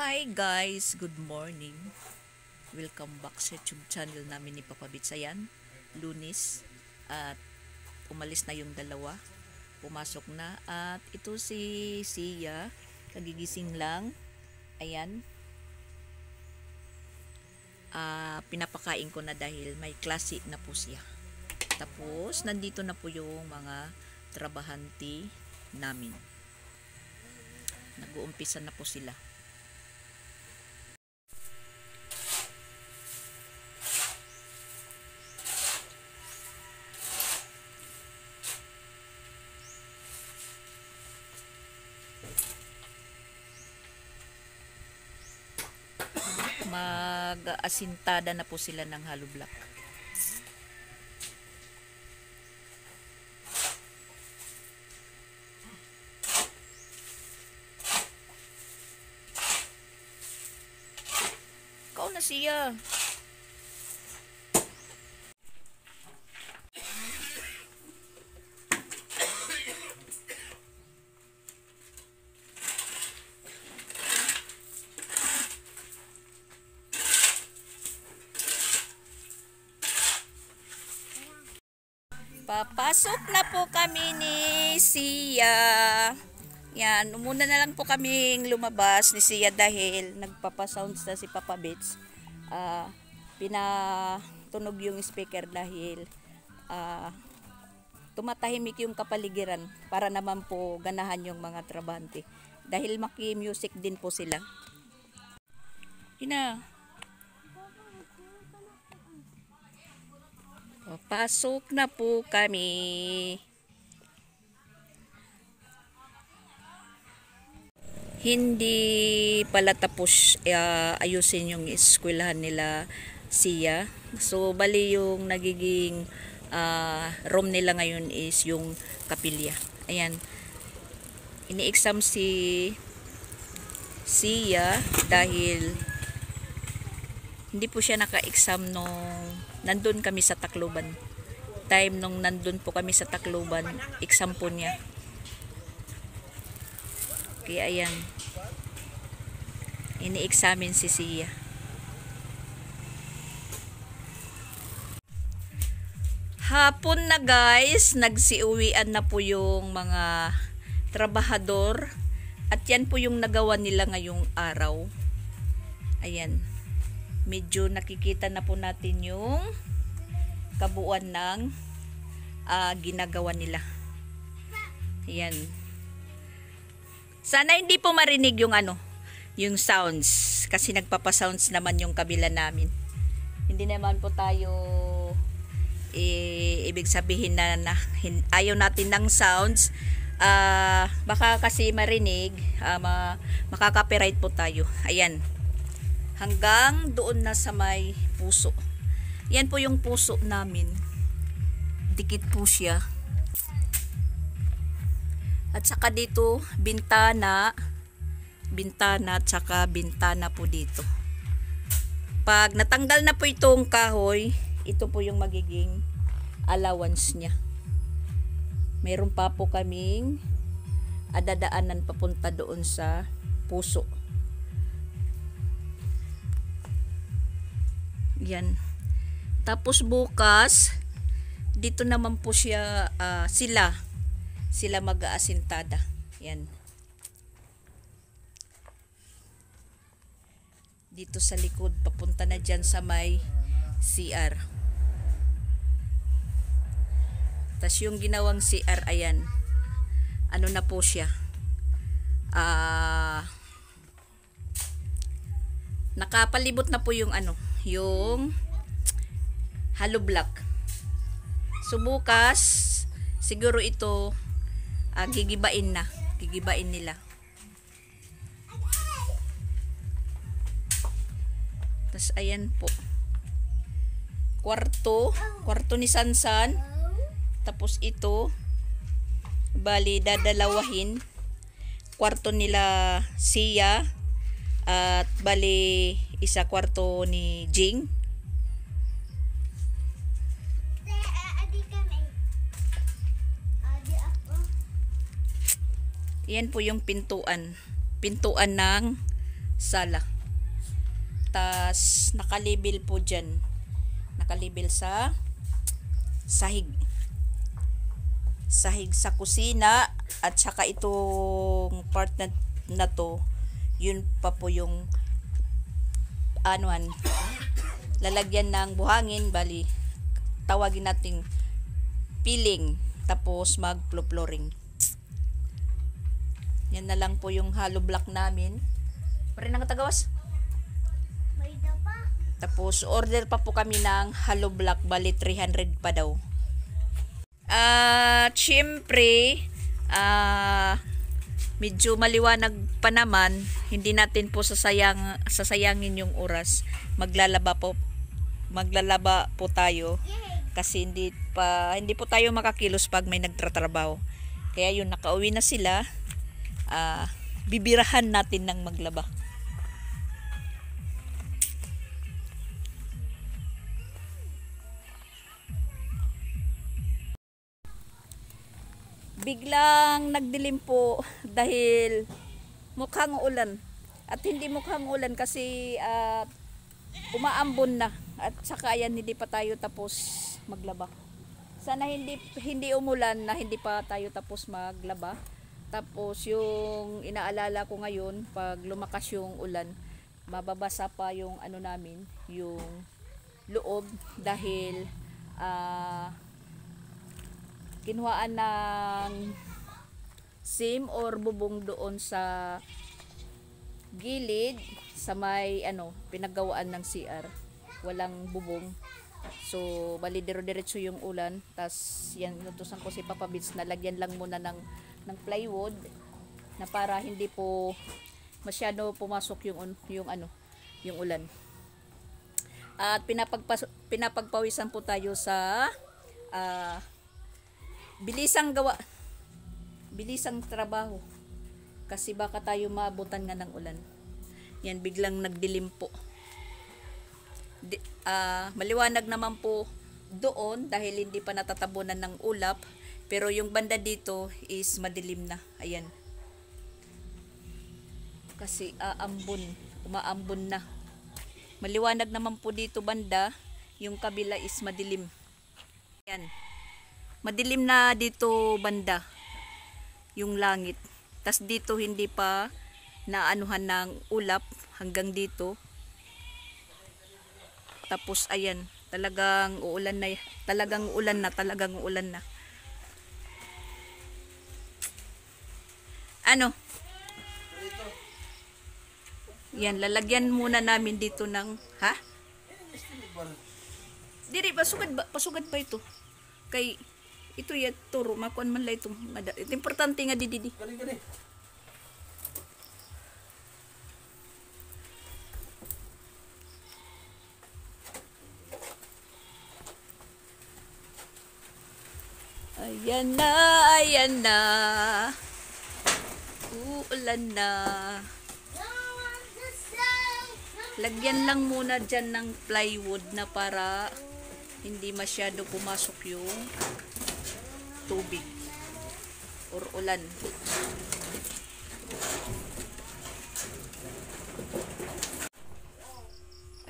Hi guys! Good morning! Welcome back sa YouTube channel namin ni Papa Bits. Ayan, Lunes at umalis na yung dalawa. Pumasok na at ito si Sia, nagigising lang. Ayan. Pinapakain ko na dahil may klase na po siya. Tapos, nandito na po yung mga trabahante namin. Nag-uumpisa na po sila. Mag-asintada na po sila ng hollow block. Ikaw na siya. Papasok na po kami ni Sia. Yan, muna na lang po kaming lumabas ni Sia dahil nagpapasounds na si Papa Bits. Pinatunog yung speaker dahil tumatahimik yung kapaligiran para naman po ganahan yung mga trabahante. Dahil maki-music din po sila. Pasok na po kami. Hindi pala tapos ayusin yung eskwelahan nila Sia. So bali yung nagiging room nila ngayon is yung kapilya. Ayan. Ini-exam si Sia dahil hindi po siya naka-exam nung nandun kami sa Tacloban. Time nung nandun po kami sa Tacloban, exam po niya. Kaya ayan, ini-examine si Sia. Hapon na guys, nagsiuwian na po yung mga trabahador. At yan po yung nagawa nila ngayong araw. Ayan. Medyo nakikita na po natin yung kabuuan ng ginagawa nila. Ayan. Sana hindi po marinig yung yung sounds kasi nagpapa-sounds naman yung kabila namin. Hindi naman po tayo ibig sabihin na ayaw natin ng sounds. Baka kasi marinig, makaka-copyright po tayo. Ayan. Hanggang doon na sa may puso. Yan po yung puso namin. Dikit po siya. At saka dito, bintana at saka bintana po dito. Pag natanggal na po itong kahoy, ito po yung magiging allowance niya. Meron pa po kaming dadaanan papunta doon sa puso. Yan. Tapos bukas, dito naman po siya, sila mag-aasintada. Yan. Dito sa likod, papunta na dyan sa may CR. Tapos yung ginawang CR, ayan. Ano na po siya? Nakapalibot na po yung yung hollow block. So bukas siguro ito gigibain nila. Tapos ayan po, kwarto ni Sansan. Tapos ito bali dadalawahin kwarto nila Sia at bali isa kwarto ni Jing. Yan po yung pintuan ng sala. Tas nakalibel po dyan. Nakalibel sa sahig. Sahig sa kusina at saka itong part na to, yun pa po yung anuan, lalagyan ng buhangin, bali tawagin nating peeling, tapos mag-flooring. Yan na lang po yung hollow block namin. Pare nang tagawas. Tapos order pa po kami ng hollow block, bali 300 pa daw. Siyempre, medyo maliwanag pa naman, hindi natin po sasayangin yung oras. Maglalaba po tayo kasi hindi po tayo makakilos pag may nagtatrabaho. Kaya yun, nakauwi na sila. Bibirahan natin ng maglaba. Biglang nagdilim po dahil mukhang ulan. At hindi mukhang ulan kasi umaambon na. At saka ayan, hindi pa tayo tapos maglaba. Sana hindi umulan na hindi pa tayo tapos maglaba. Tapos yung inaalala ko ngayon, pag lumakas yung ulan, mababasa pa yung ano namin, yung loob dahil kinuhaan ng sim or bubong doon sa gilid sa may pinaggawaan ng CR. Walang bubong. So, bali diretso yung ulan. Tas yan, inutusan ko si Papa Bits na lagyan lang muna ng plywood na para hindi po masyado pumasok yung ulan. At pinapagpawisan po tayo sa bilisang trabaho kasi baka tayo maabutan nga ng ulan. Yan, biglang nagdilim po. Maliwanag naman po doon dahil hindi pa natatabunan ng ulap, pero yung banda dito is madilim na. Ayan, kasi umaambon na. Maliwanag naman po dito banda, yung kabila is madilim. Ayan, madilim na dito banda yung langit. Tas dito hindi pa naanuhan ng ulap hanggang dito. Tapos ayan, talagang ulan na. Yan, lalagyan muna namin dito ng Diri pasugad ba ito? Kay ito ya turo makuan man la itong ito importante nga didi. Gani. Ayan na. Uulan na. Lagyan lang muna dyan ng plywood na para hindi masyado pumasok yung tubig or ulan.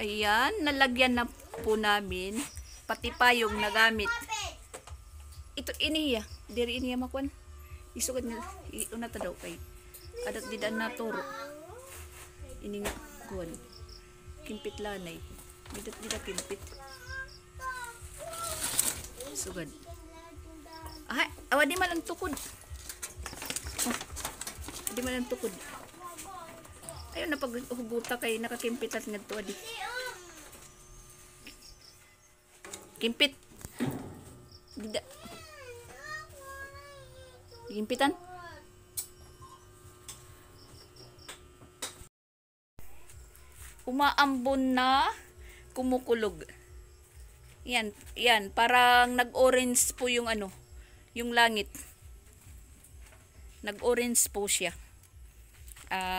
Ayan, nalagyan na po namin pati pa yung nagamit. Ito iniya, diri iniya makuan. Isugad nga una ta daw kay adat didan na turo. Ini nga kuan. Kimpit lanay. Dida kimpit. Sugad. Awa di man ang tukod. Di man ang tukod. Ayun na paghuguta kay nakakimpitat ngadto adi. Kimpit. Dida. Kimpitan. Umaambon na, kumukulog. Yan, parang nag-orange po yung yung langit. Nag-orange po siya.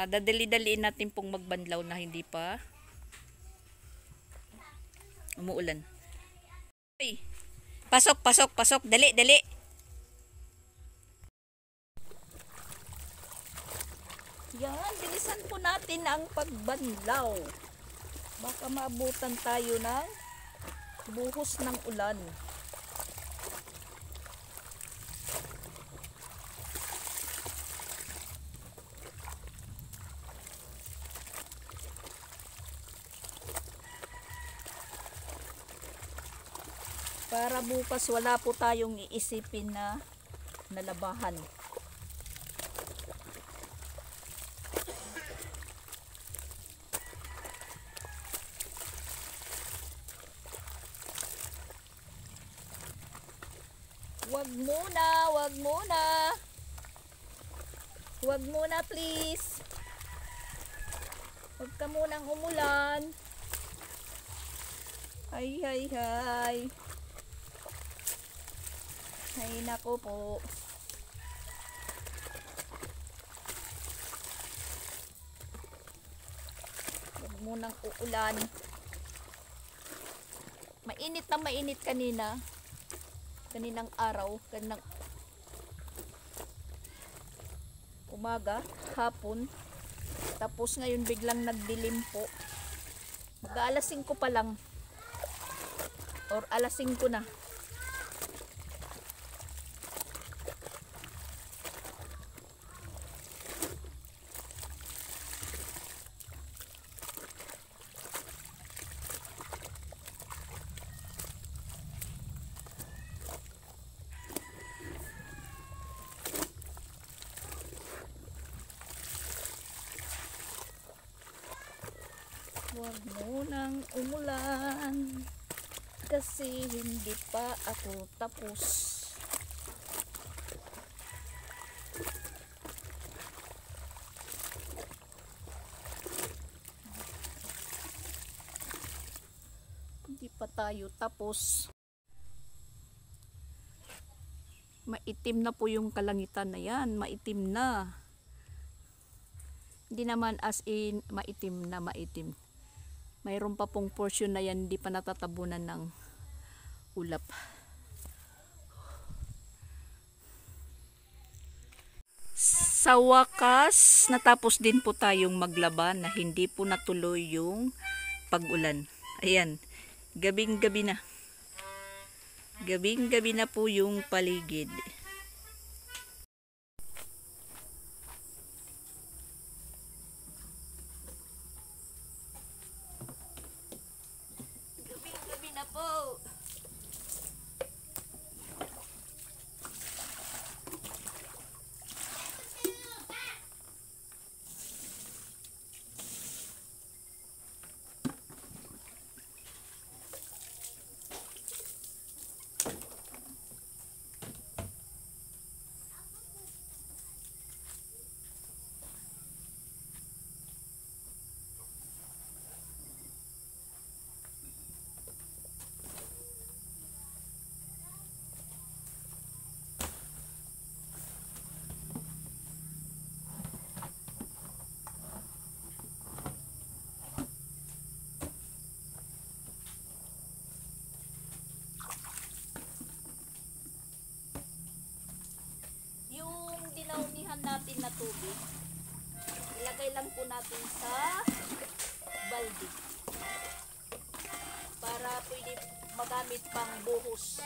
Dadali-daliin natin pong magbanlaw na hindi pa umuulan. Ay, pasok, dali. Yan, bilisan po natin ang pagbanlaw. Baka maabutan tayo ng buhos ng ulan. Para bukas wala po tayong iisipin na nalabahan. Wag muna, wag muna. Wag muna please. Wag ka munang umulan. Hay hay hay. Hay nako po. Wag munang uulan. Mainit na mainit kanina. Kaninang araw, kaninang umaga, hapon. Tapos ngayon biglang nagdilim po. Mag-aalas 5 pa lang. Or alas 5 na. Huwag munang umulan kasi hindi pa ako tapos. Hindi pa tayo tapos. Maitim na po yung kalangitan na yan. Maitim na. Hindi naman as in maitim na maitim. Mayroon pa pong portion na yan, hindi pa natatabunan ng ulap. Sa wakas, natapos din po tayong maglaban na hindi po natuloy yung pag-ulan. Ayan, gabing-gabi na. Gabing-gabi na po yung paligid. Po. Dinaumihan natin na tubig, ilagay lang po natin sa balde para pwede magamit pang buhos.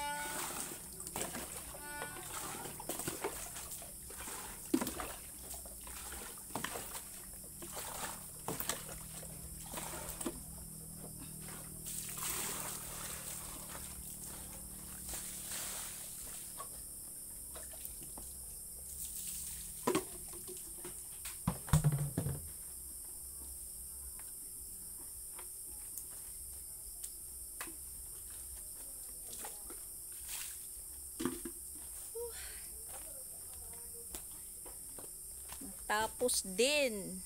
Tapos din.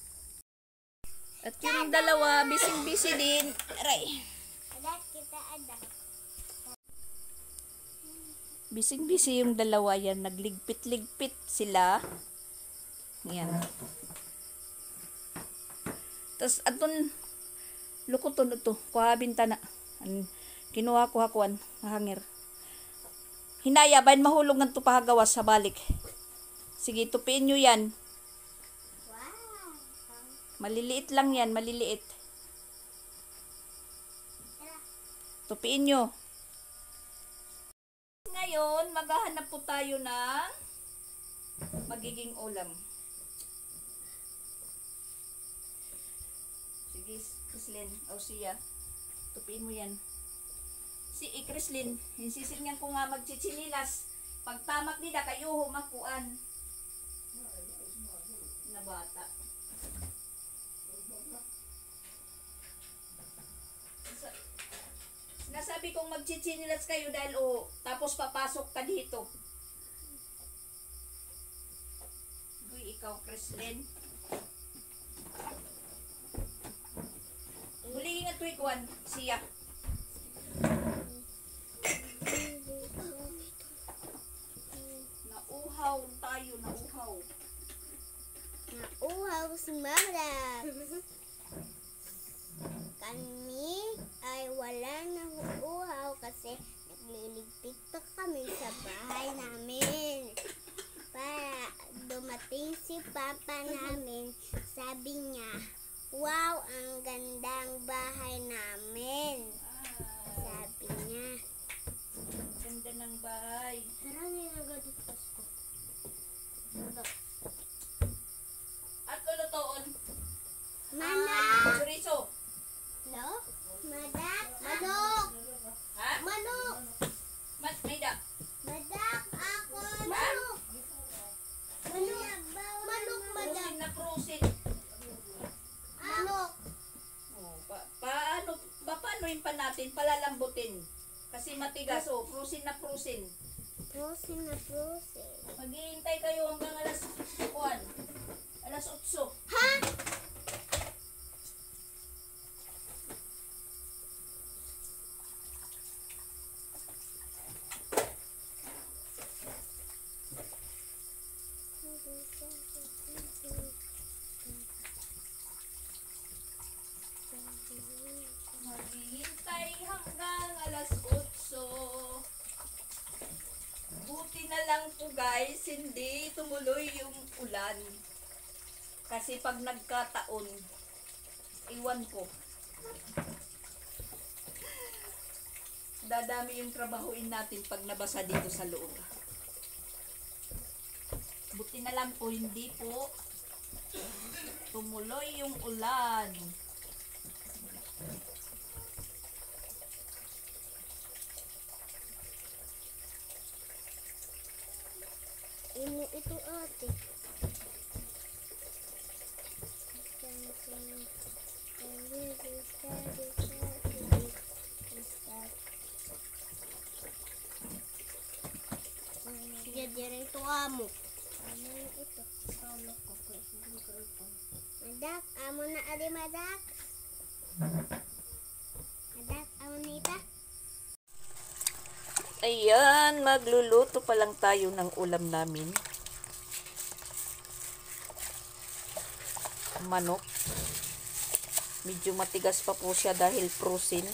At yung dalawa, bising-busy din. Aray. Bising-busy yung dalawa yan. Nagligpit-ligpit sila. Yan. Tapos atun, lukuton ito. Kuha bintana. Kinuha ko hakuan. Hangir. Hinaya, bayan mahulog ng tupahagawas sa balik. Sige, tupiin nyo yan. Maliliit lang yan, maliliit. Tupiin nyo. Ngayon, maghahanap po tayo ng magiging ulam. Sige, Chrislyn, o siya. Tupiin mo yan. Chrislyn, hinsisingan ko nga magchichinilas. Pag tamak nila, kayo humakuan. Na bata. Nasabi kong magchichinilas kayo dahil tapos papasok ka dito. Uy, ikaw, Chrislyn. Huling nga tuwikuan, siya. Nauhaw tayo, nauhaw. Nauhaw si Mama. Kami ay wala nang uhaw kasi nagliligpit pa kami sa bahay namin. Para dumating si Papa namin, sabi niya, wow, ang gandang bahay namin. Sabi niya. Ganda ng bahay. Tara nilagay ko. At lulutoon. Manok! Chorizo. No? Manok! Ha? Manok! Maida. Madak ako! Manok! Manok! Manok, madak! Prusin na prusin. Manok! Paanoin pa natin? Palalambutin. Kasi matigas. Prusin na prusin. Prosin na prosin. Maghihintay kayo hanggang alas 8. Ha? Maghihintay hanggang alas 8. Buti na lang po guys, hindi tumuloy yung ulan. Kasi pag nagkataon, iwan ko. Dadami yung trabahuin natin pag nabasa dito sa loob. Buti na lang po, hindi po tumuloy yung ulan. Ito ate. Sige, direto amo. Ano yung ito? Paulo ko. Madak, amo na ali madak. Madak, amo na ita. Ayan, magluluto pa lang tayo ng ulam namin. Manok. Medyo matigas pa po siya dahil frozen.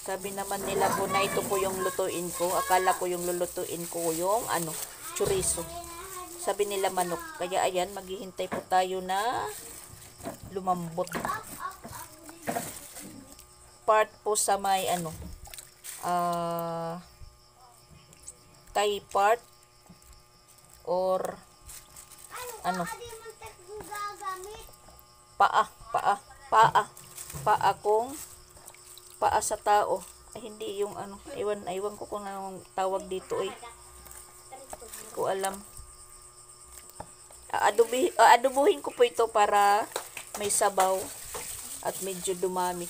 Sabi naman nila po na ito po yung lutuin ko. Akala ko yung lulutuin ko yung chorizo. Sabi nila manok. Kaya ayan, maghihintay po tayo na lumambot. Part po sa may thigh part or paa sa tao. Ay hindi yung iwan ko kung anong tawag dito Hindi ko alam. Aadubuhin ko po ito para may sabaw at medyo dumami.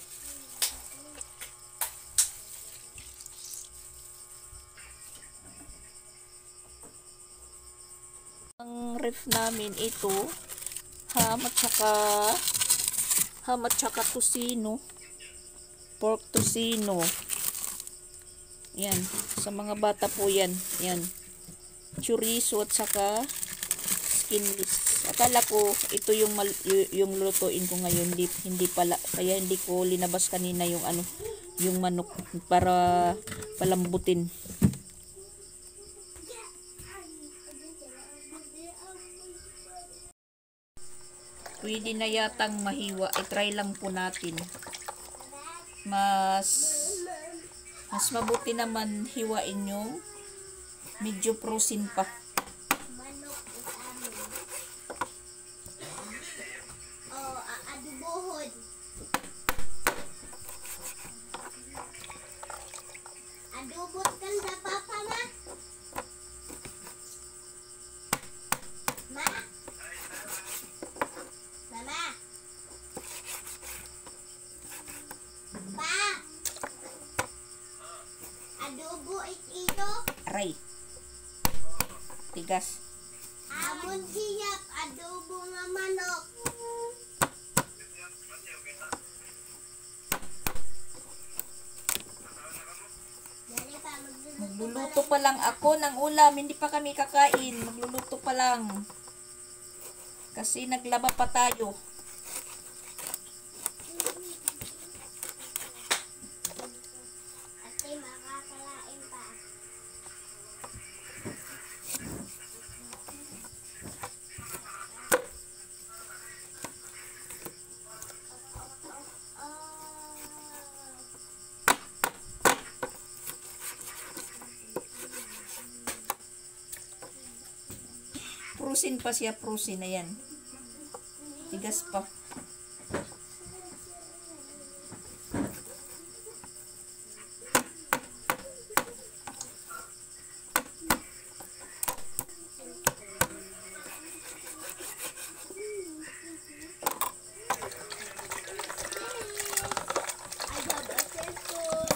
Ang ref namin ito, ham at saka tosino, pork tosino. Yan, sa mga bata po yan. Yan, chorizo at saka skinless. Akala ko ito yung lutuin ko ngayon, hindi pala, kaya hindi ko linabas kanina yung yung manok para palambutin. Pwede na yatang mahiwa. I-try lang po natin. Mas mabuti naman hiwain yung medyo frozen pa. Manok is amin. Oh, adubohon. Adubot kan da papa na. Ma? Mama? Pa? Adobo ito? Aray. Tigas. Amon giyak adobo nga manok. Dali pa Magluluto pa lang ako ng ulam. Hindi pa kami kakain. Magluluto pa lang. Kasi naglaba pa tayo. Ate, makakalain pa. Prusin pa siya. Prusin na yan. Tigas pa. I have a cellphone.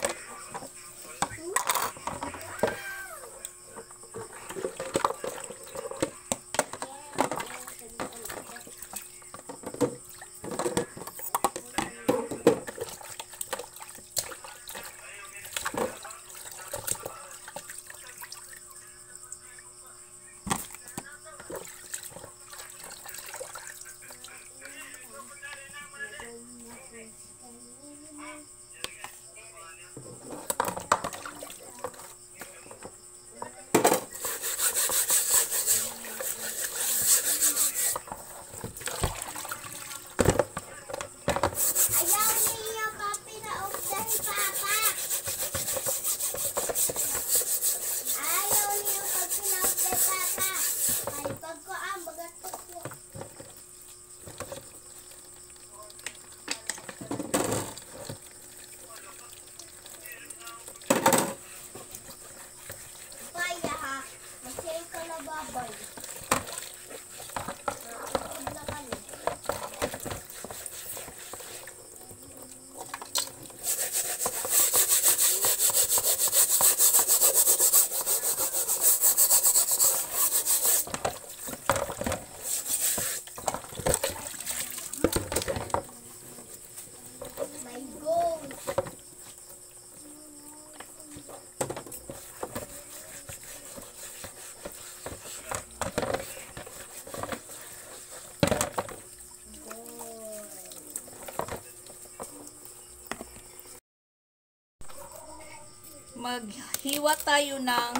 Ayaw niya papi na dahil papa. Ayaw niya pag pinaog dahil papa. Ay pag ko ang bagatot ko. Kaya ha, masaya ka na babay. Nakakapag na kami. My goal. Maghiwa tayo ng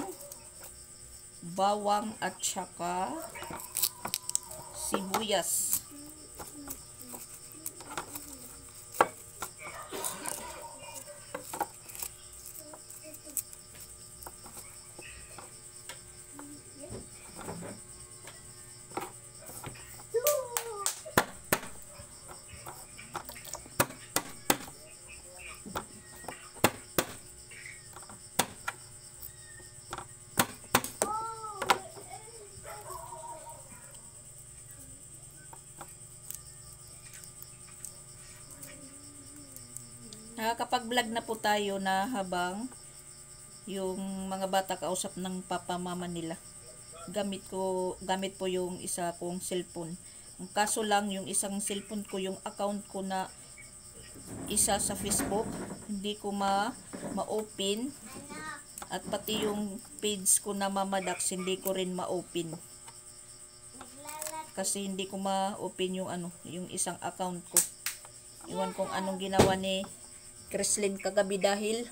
bawang at saka sibuyas. Nakakapag-vlog na po tayo na habang yung mga bata kausap ng papa mama nila. Gamit po yung isa kong cellphone. Ang kaso lang yung isang cellphone ko, yung account ko na isa sa Facebook, hindi ko ma-open, at pati yung page ko na Mama Dax hindi ko rin ma-open. Kasi hindi ko ma-open yung yung isang account ko. Iwan kong anong ginawa ni Chrislyn kagabi dahil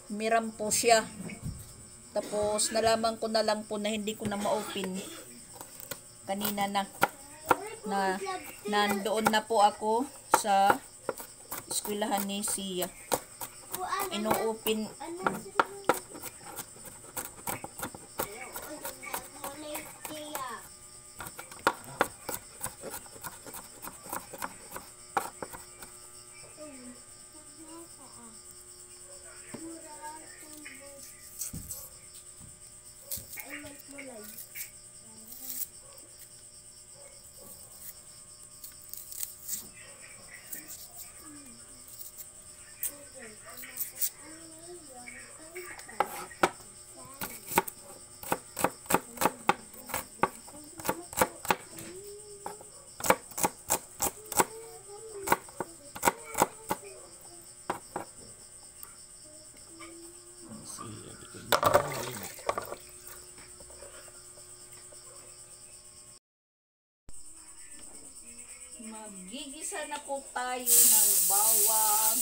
miram po siya. Tapos nalaman ko na lang po na hindi ko na ma-open kanina na. na nandoon na po ako sa eskwelahan ni Sia. Ino-open Magigisa na po tayo ng bawang.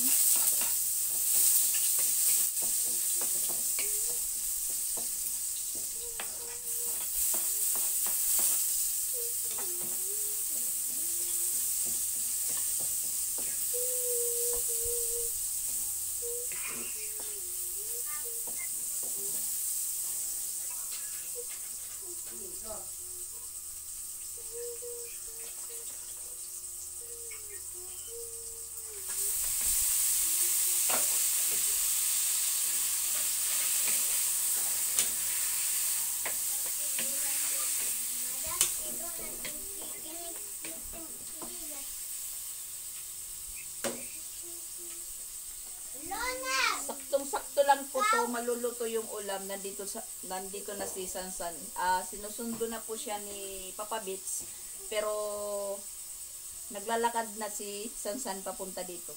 Saktong-sakto lang po to, maluluto yung ulam. Nandito na si Sansan. Sinusundo na po siya ni Papa Bits, pero naglalakad na si Sansan papunta dito.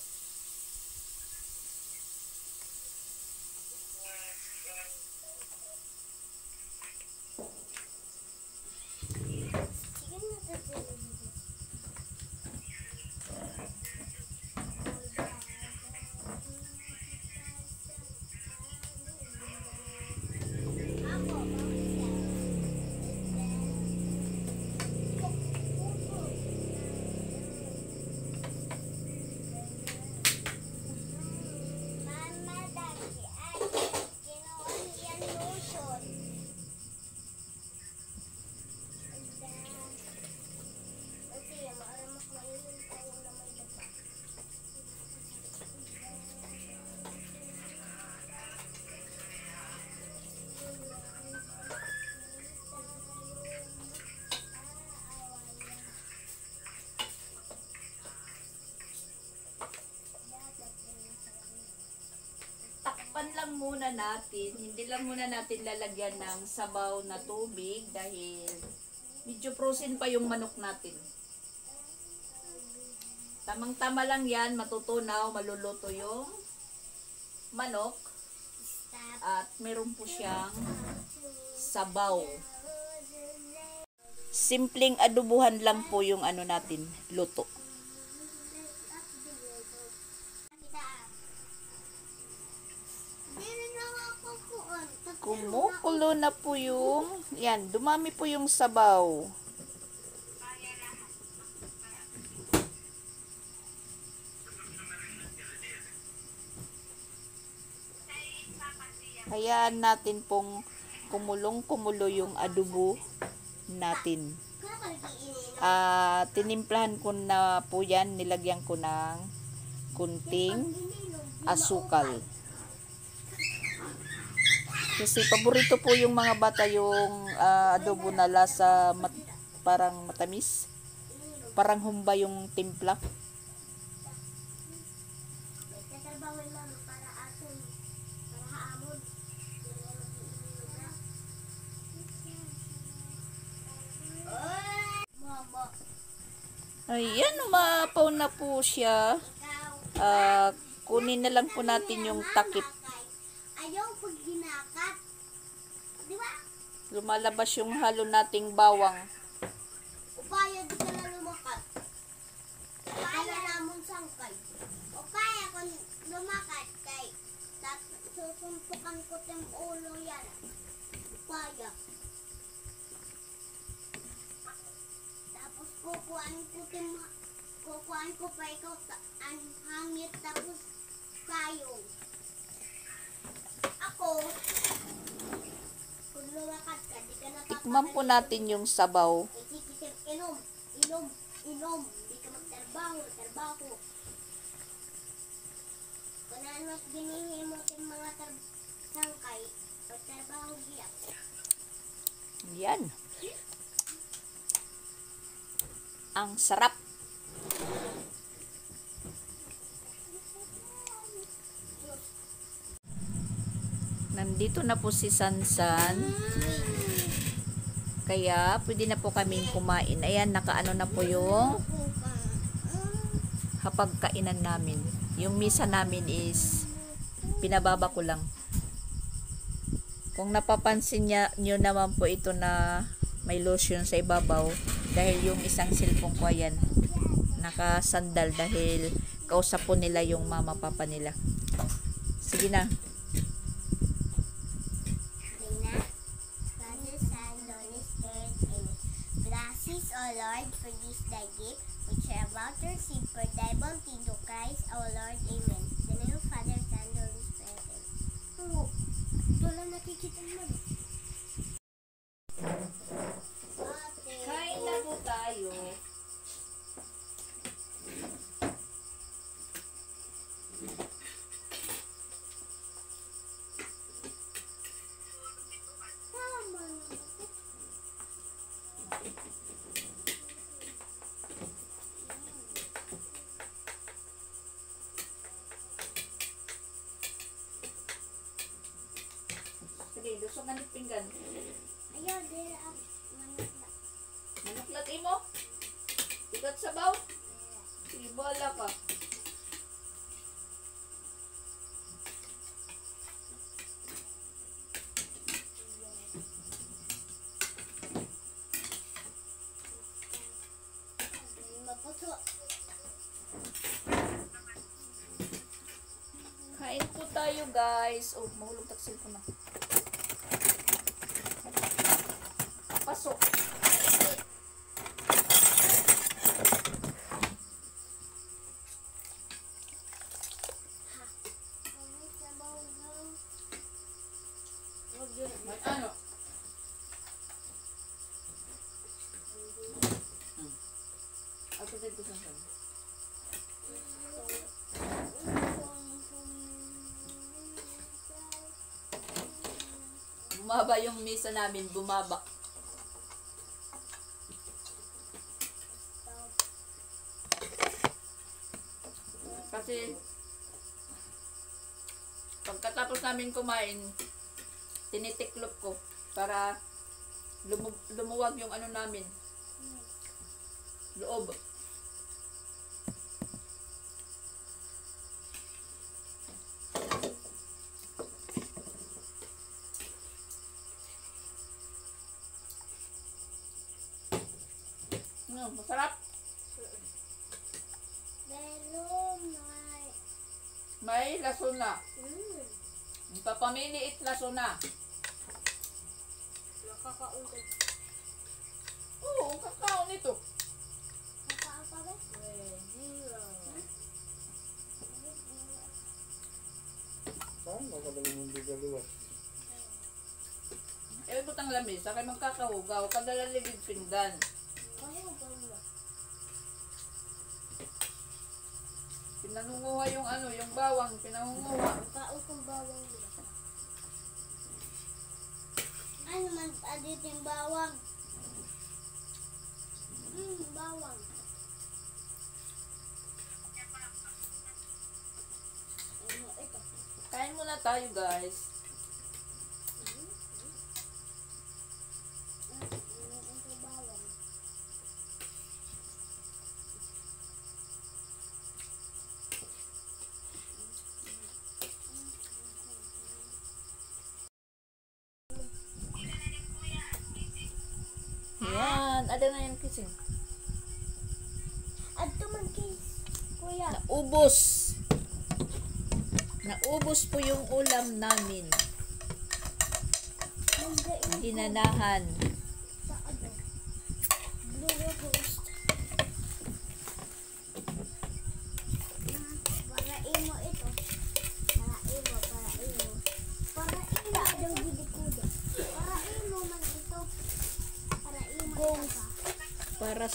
Takpan lang muna natin, hindi lang muna natin lalagyan ng sabaw na tubig dahil medyo frozen pa yung manok natin. Tamang-tama lang yan, matutunaw, maluluto yung manok at meron po siyang sabaw. Simpleng adobuhan lang po yung ano natin, luto. Kumukulo na po yung, yan, dumami po yung sabaw. Hayaan natin pong kumulong-kumulo yung adobo natin. Tinimplahan ko na po yan, nilagyan ko ng kunting asukal. Kasi paborito po yung mga bata yung adobo na lasa parang matamis. Parang humba yung timpla. Ayan, umapaw na po siya. Kunin na lang po natin yung takip. Ayaw pag ginakat. Di ba? Lumalabas yung halo nating bawang. Upaya di ka na lumakat. Upaya namon sangkay. Upaya kung lumakat kay susumpukan ko tem ulo yan. Upaya. Tapos kukuhaan ko pa ikaw ang hangit tapos payong. Ako, kung lumakad ka, di ka Tikman po natin yung sabaw. Inom. Di ka magtrabaho. Kung ano't ginihimot yung mga sangkay, magtrabaho giyak. Yan. Ang sarap. Nandito na po si Sansan. Kaya, pwede na po kaming kumain. Ayan, nakaano na po yung hapagkainan namin. Yung misa namin is pinababa ko lang. Kung napapansin nyo naman po ito na may lotion sa ibabaw dahil yung isang cellphone ko ayan nakasandal dahil kausap po nila yung mama papa nila. Sige na. Blessings, O Lord, for this thy gift, which are about to receive for thy bounty to Christ, our Lord. Amen. The name of Father, Son, and Holy Spirit. Oo. Doon lang nakikita naman. Kain na po tayo. Sige, lusok na ni pinggan. Ayaw, dira ang manakla. Manuklat imo? Ikat sabaw? Sige, bala ka. Maputo. Kain po tayo, guys. Oh, mahulog taksil ko na. Pasok. May ano? Ako dito sa sana. Bumaba yung misa namin, bumaba. Kasi pagkatapos namin kumain, tinitiklop ko para lumuwag yung ano namin. Loob. Masarap. Pero May lason na. Papamiliit lason na. nakakaungkod. Oo, ang kakao nito. Nakaka ba? Saan makadali mong bigaluwas? Eh, butang lamis. Sakay magkakahugaw. Kadalaligid pinggan. Kaya ba mo? Pinangunguha yung ano, yung bawang. Pinangunguha. Kaon kong bawang nila. Ano man adit yung bawang? Bawang. Ano ito? Kain muna tayo, guys. Ito bawang. Yan. Ada na yung kissing. Adto man case. Kuya. Naubos. Naubos po yung ulam namin. Magdain ko Hinanahan. sa ano. Blue Ghost.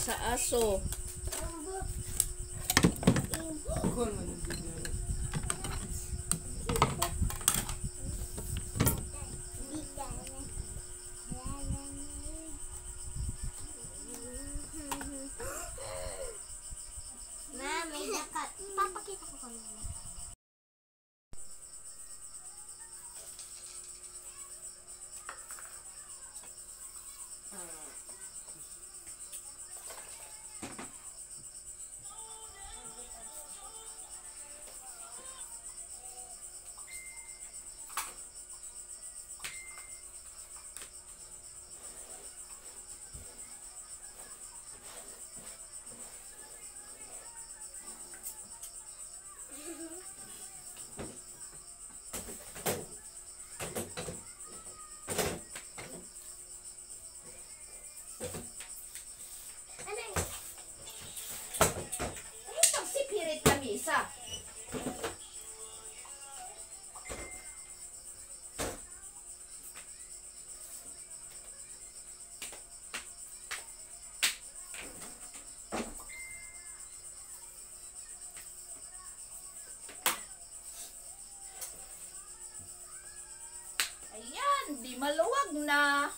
sa aso. Kung man yung bigla. Ma, may dakat. Papakita ko kanina. Ayan, di maluwag na.